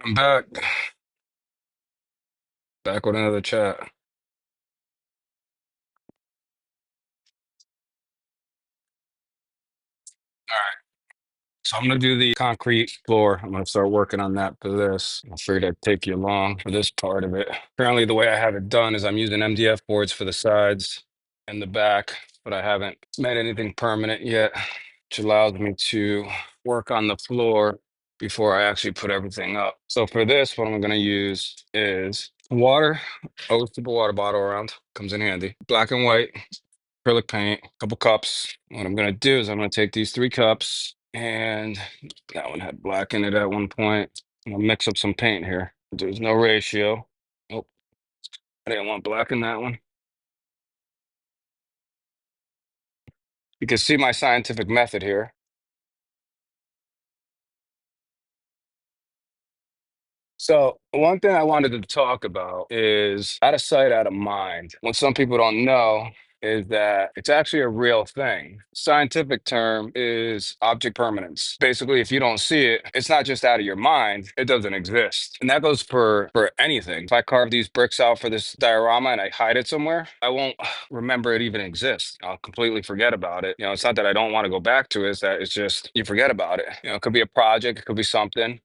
I'm back with another chat. All right, so I'm gonna do the concrete floor. I'm gonna start working on that for this. I'm afraid I'd take you along for this part of it. Currently, the way I have it done is I'm using MDF boards for the sides and the back, but I haven't made anything permanent yet, which allows me to work on the floor before I actually put everything up. So for this, what I'm gonna use is water. Always keep a water bottle around. Comes in handy. Black and white acrylic paint, a couple cups. What I'm gonna do is I'm gonna take these 3 cups, and that one had black in it at one point. I'm gonna mix up some paint here. There's no ratio. Oh, I didn't want black in that one. You can see my scientific method here. So one thing I wanted to talk about is out of sight, out of mind. What some people don't know is that it's actually a real thing. Scientific term is object permanence. Basically, if you don't see it, it's not just out of your mind, it doesn't exist. And that goes for anything. If I carve these bricks out for this diorama and I hide it somewhere, I won't remember it even exists. I'll completely forget about it. It's not that I don't want to go back to it, it's that it's just you forget about it. It could be a project, it could be something.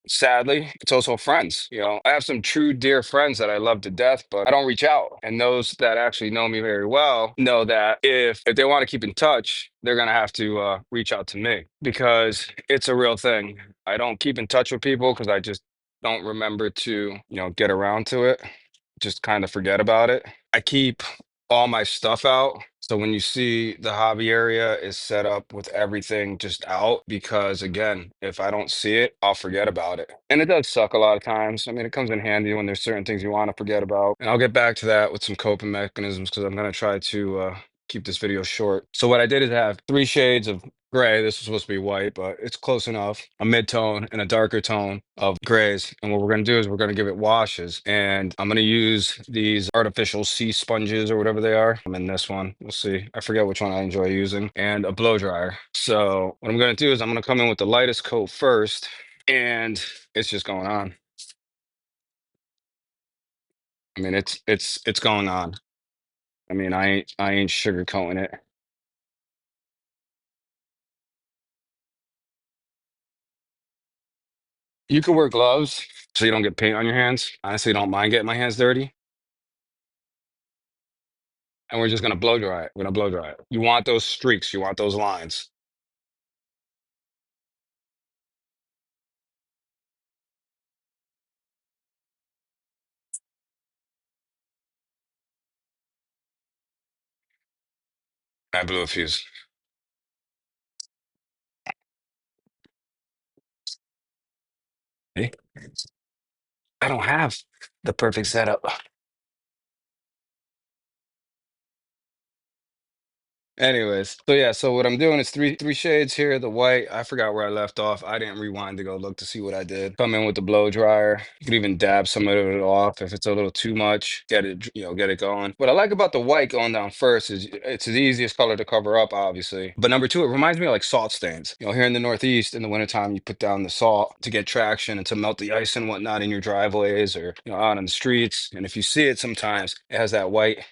Sadly, it's also friends. I have some true dear friends that I love to death, but I don't reach out. And those that actually know me very well know that if they want to keep in touch, they're gonna have to reach out to me because it's a real thing. I don't keep in touch with people because I just don't remember to, get around to it. Just kind of forget about it. I keep all my stuff out. So when you see the hobby area is set up with everything just out, because again, if I don't see it, I'll forget about it. And it does suck a lot of times. I mean, it comes in handy when there's certain things you want to forget about. And I'll get back to that with some coping mechanisms because I'm going to try to keep this video short. So what I did is have 3 shades of gray. This was supposed to be white, but it's close enough. A mid-tone and a darker tone of grays. And what we're going to do is we're going to give it washes. And I'm going to use these artificial sea sponges or whatever they are. I'm in this one. We'll see. I forget which one I enjoy using. And a blow dryer. So what I'm going to do is I'm going to come in with the lightest coat first. And it's just going on. I mean, it's going on. I mean, I ain't sugarcoating it. You can wear gloves so you don't get paint on your hands. Honestly, don't mind getting my hands dirty. And we're just gonna blow dry it. We're gonna blow dry it. You want those streaks, you want those lines. I blew a fuse. Hey, I don't have the perfect setup. Anyways, so yeah, so what I'm doing is three shades here. The white, I forgot where I left off. I didn't rewind to go look to see what I did. Come in with the blow dryer. You could even dab some of it off if it's a little too much. Get it going. What I like about the white going down first is it's the easiest color to cover up, obviously. But number two, it reminds me of like salt stains. Here in the Northeast in the wintertime, you put down the salt to get traction and to melt the ice and whatnot in your driveways or out on the streets. And if you see it sometimes, it has that white,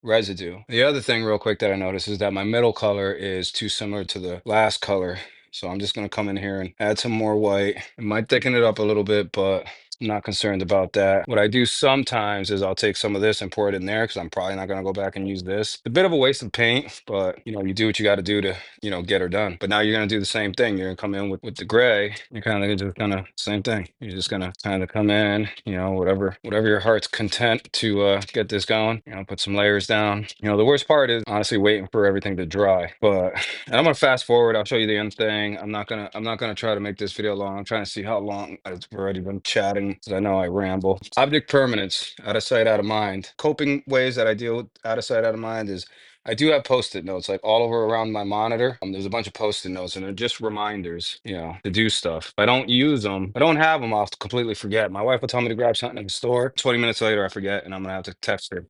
residue. The other thing, real quick, that I noticed is that my middle color is too similar to the last color. So I'm just going to come in here and add some more white. It might thicken it up a little bit, but I'm not concerned about that. What I do sometimes is I'll take some of this and pour it in there because I'm probably not going to go back and use this. It's a bit of a waste of paint, but you do what you got to do to, get her done. But now you're going to do the same thing. You're going to come in with the gray. You're kind of same thing. You're just going to kind of come in, whatever your heart's content to get this going, put some layers down. The worst part is honestly waiting for everything to dry. But and I'm gonna fast forward. I'll show you the end thing. I'm not gonna try to make this video long. I'm trying to see how long I've already been chatting because I know I ramble. Object permanence, out of sight, out of mind. Coping ways that I deal with out of sight, out of mind is I do have post-it notes like all over around my monitor. There's a bunch of post-it notes and they're just reminders, to do stuff. If I don't use them, I don't have them, I'll completely forget. My wife will tell me to grab something in the store. 20 minutes later, I forget and I'm gonna have to text her.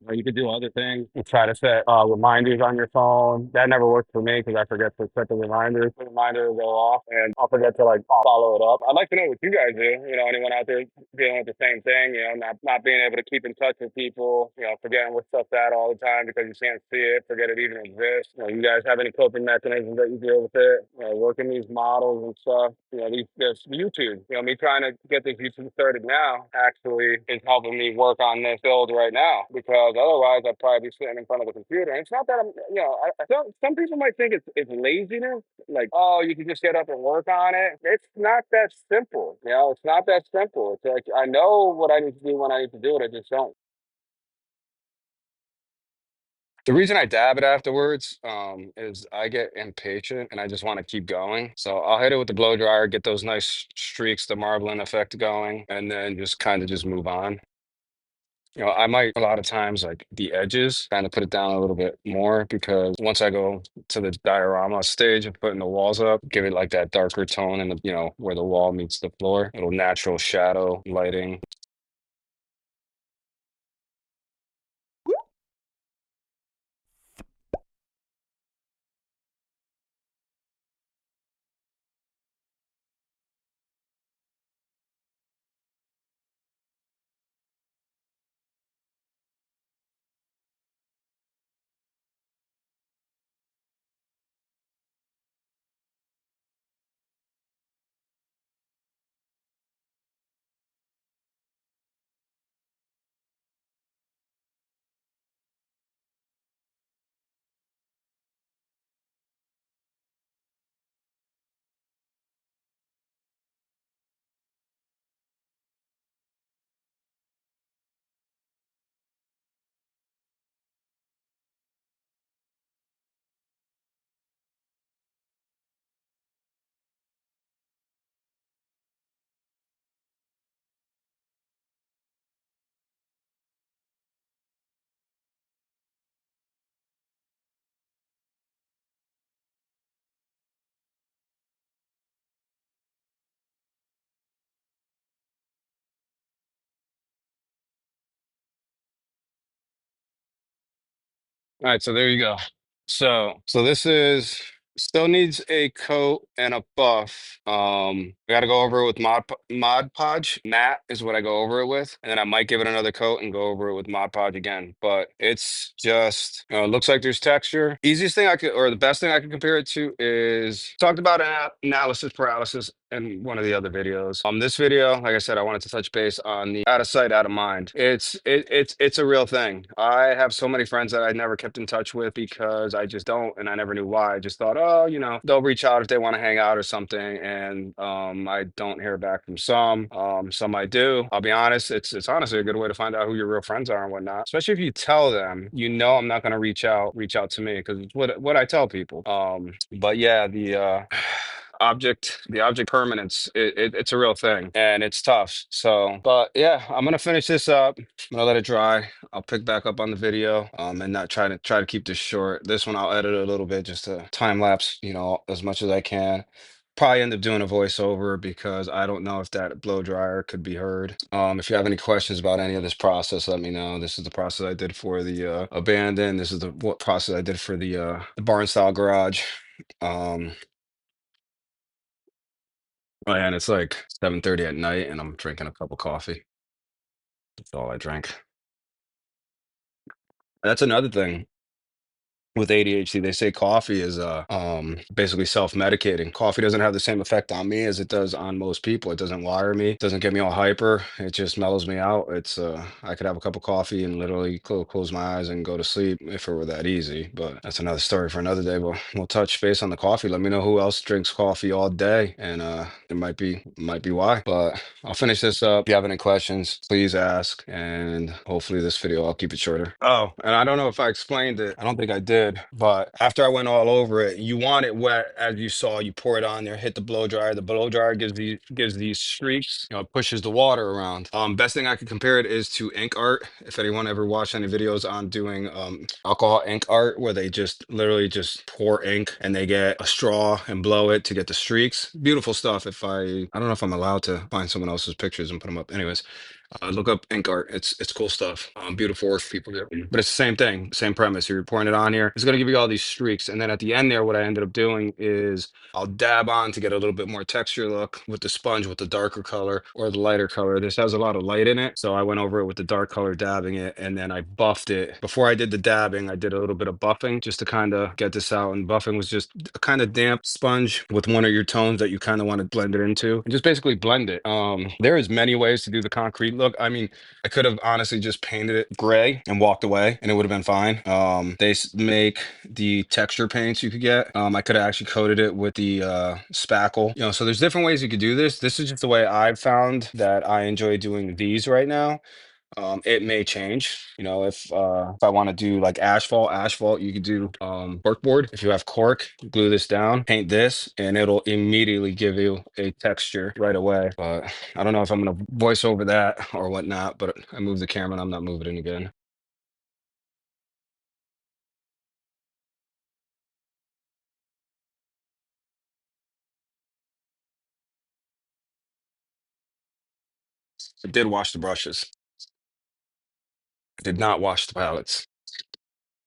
Or you could do other things. You try to set reminders on your phone. That never works for me because I forget to set the reminders. The reminder will go off, and I'll forget to like follow it up. I'd like to know what you guys do. Anyone out there dealing with the same thing? Not being able to keep in touch with people. Forgetting what stuff's at all the time because you can't see it. Forget it even exists. You guys have any coping mechanisms that you deal with it? Working these models and stuff. There's YouTube. Me trying to get this YouTube started now actually is helping me work on this build right now because otherwise I'd probably be sitting in front of the computer. And it's not that some people might think it's laziness, like, oh, you can just get up and work on it. It's not that simple. It's not that simple. It's like I know what I need to do when I need to do it. I just don't. The reason I dab it afterwards, is I get impatient and I just want to keep going. So I'll hit it with the blow dryer, get those nice streaks, the marbling effect going, and then just kind of just move on. I might a lot of times like the edges, kind of put it down a little bit more because once I go to the diorama stage of putting the walls up, give it like that darker tone and where the wall meets the floor, little natural shadow lighting. All right, so there you go. So this is still needs a coat and a buff. I got to go over it with Mod Podge. Matte is what I go over it with, and then I might give it another coat and go over it with Mod Podge again. But it's just, it looks like there's texture. Easiest thing I could, or the best thing I could compare it to is talked about analysis paralysis in one of the other videos. This video, like I said, I wanted to touch base on the out of sight, out of mind. It's a real thing. I have so many friends that I never kept in touch with because I just don't, and I never knew why. I just thought, oh, they'll reach out if they want to hang out or something, and I don't hear back from some. Some I do. I'll be honest, it's honestly a good way to find out who your real friends are and whatnot. Especially if you tell them, I'm not gonna reach out to me because it's what I tell people. But yeah, the object permanence, it's a real thing and it's tough. So, but yeah, I'm gonna finish this up. I'm gonna let it dry. I'll pick back up on the video, and not try to keep this short. This one I'll edit a little bit just to time lapse, as much as I can. Probably end up doing a voiceover because I don't know if that blow dryer could be heard. If you have any questions about any of this process, let me know. This is the process I did for the abandon. This is the what process I did for the barn style garage. Um, and it's like 7:30 at night, and I'm drinking a cup of coffee. That's all I drank. That's another thing. With ADHD, they say coffee is basically self-medicating. Coffee doesn't have the same effect on me as it does on most people. It doesn't wire me, doesn't get me all hyper. It just mellows me out. I could have a cup of coffee and literally close my eyes and go to sleep if it were that easy. But that's another story for another day. But we'll touch base on the coffee. Let me know who else drinks coffee all day, and it might be why. But I'll finish this up. If you have any questions, please ask. And hopefully this video, I'll keep it shorter. Oh, and I don't know if I explained it. I don't think I did. But after I went all over it, you want it wet, as you saw. You pour it on there, hit the blow dryer. The blow dryer gives these streaks. It pushes the water around. Best thing I could compare it is to ink art. If anyone ever watched any videos on doing alcohol ink art, where they just literally just pour ink and they get a straw and blow it to get the streaks. Beautiful stuff. I don't know if I'm allowed to find someone else's pictures and put them up. Anyways, Look up ink art. It's cool stuff. Beautiful work people do. But it's the same thing, same premise. You're pouring it on here. It's gonna give you all these streaks, and then at the end there, what I ended up doing is I'll dab on to get a little bit more texture look with the sponge with the darker color or the lighter color. This has a lot of light in it, so I went over it with the dark color, dabbing it, and then I buffed it. Before I did the dabbing, I did a little bit of buffing just to kind of get this out. And buffing was just a kind of damp sponge with one of your tones that you kind of want to blend it into, and just basically blend it. There is many ways to do the concrete look. I mean, I could have honestly just painted it gray and walked away, and it would have been fine. Make the texture paints you could get. I could have actually coated it with the spackle. So there's different ways you could do this. This is just the way I've found that I enjoy doing these right now. It may change, if I want to do like asphalt, you could do corkboard. If you have cork, glue this down, paint this, and it'll immediately give you a texture right away. But I don't know if I'm gonna voice over that or whatnot, but I moved the camera and I'm not moving it again. I did wash the brushes. I did not wash the palettes.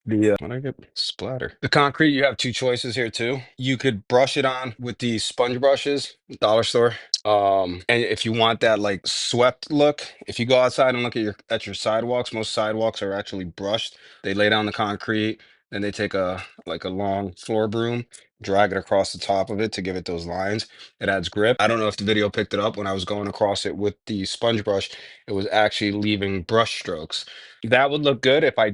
When I get splatter. The concrete, you have two choices here too. You could brush it on with these sponge brushes, dollar store. And if you want that like swept look, if you go outside and look at your sidewalks, most sidewalks are actually brushed. They lay down the concrete, then they take a long floor broom, drag it across the top of it to give it those lines. It adds grip. I don't know if the video picked it up when I was going across it with the sponge brush. It was actually leaving brush strokes. That would look good if I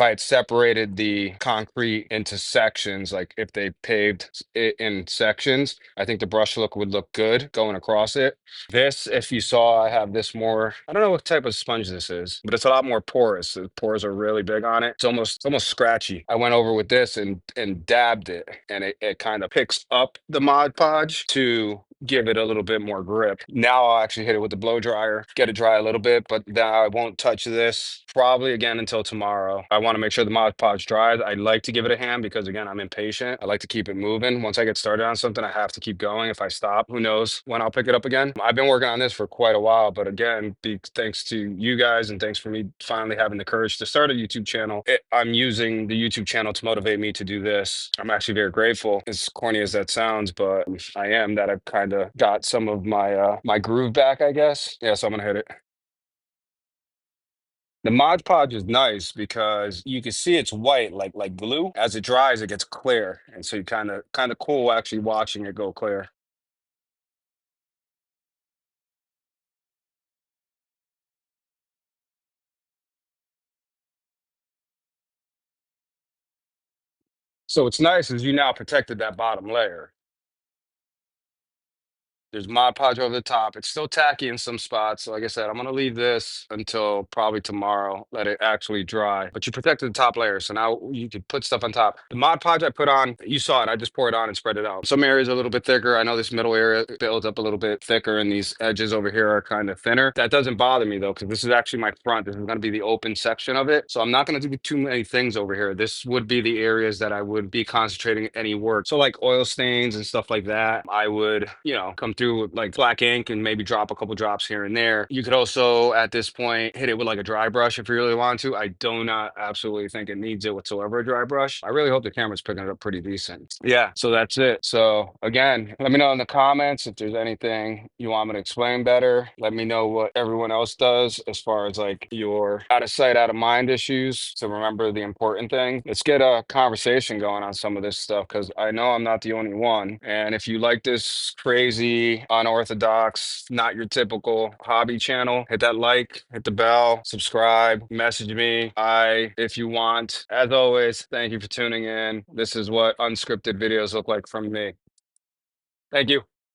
had separated the concrete into sections, like if they paved it in sections, I think the brush look would look good going across it. This, if you saw, I have this more, I don't know what type of sponge this is, but it's a lot more porous. The pores are really big on it. It's almost scratchy. I went over with this and dabbed it, and it kind of picks up the Mod Podge to give it a little bit more grip. Now I'll actually hit it with the blow dryer, get it dry a little bit, but then I won't touch this probably again until tomorrow. I want to make sure the Mod Podge dries. I like to give it a hand because again, I'm impatient. I like to keep it moving. Once I get started on something, I have to keep going. If I stop, who knows when I'll pick it up again. I've been working on this for quite a while, but again, thanks to you guys and thanks for me finally having the courage to start a YouTube channel. I'm using the YouTube channel to motivate me to do this. I'm actually very grateful, as corny as that sounds, but I am that I've kind of got some of my groove back, I guess. Yeah, so I'm gonna hit it. The Mod Podge is nice because you can see it's white like glue. As it dries, it gets clear, and so you kind of cool actually watching it go clear. So what's nice is you now protected that bottom layer. There's Mod Podge over the top. It's still tacky in some spots. So like I said, I'm gonna leave this until probably tomorrow, let it actually dry. But you protected the top layer, so now you can put stuff on top. The Mod Podge I put on, you saw it. I just pour it on and spread it out. Some areas are a little bit thicker. I know this middle area builds up a little bit thicker, and these edges over here are kind of thinner. That doesn't bother me though, because this is actually my front. This is gonna be the open section of it. So I'm not gonna do too many things over here. This would be the areas that I would be concentrating any work. So like oil stains and stuff like that, I would, come through with like black ink and maybe drop a couple drops here and there. You could also, at this point, hit it with like a dry brush if you really want to. I do not absolutely think it needs it whatsoever, a dry brush. I really hope the camera's picking it up pretty decent. Yeah, so that's it. So again, let me know in the comments if there's anything you want me to explain better. Let me know what everyone else does as far as like your out of sight, out of mind issues. So remember the important thing. Let's get a conversation going on some of this stuff because I know I'm not the only one. And if you like this crazy, unorthodox, not your typical hobby channel, hit that like, hit the bell, subscribe, message me. If you want, as always, thank you for tuning in. This is what unscripted videos look like from me. Thank you.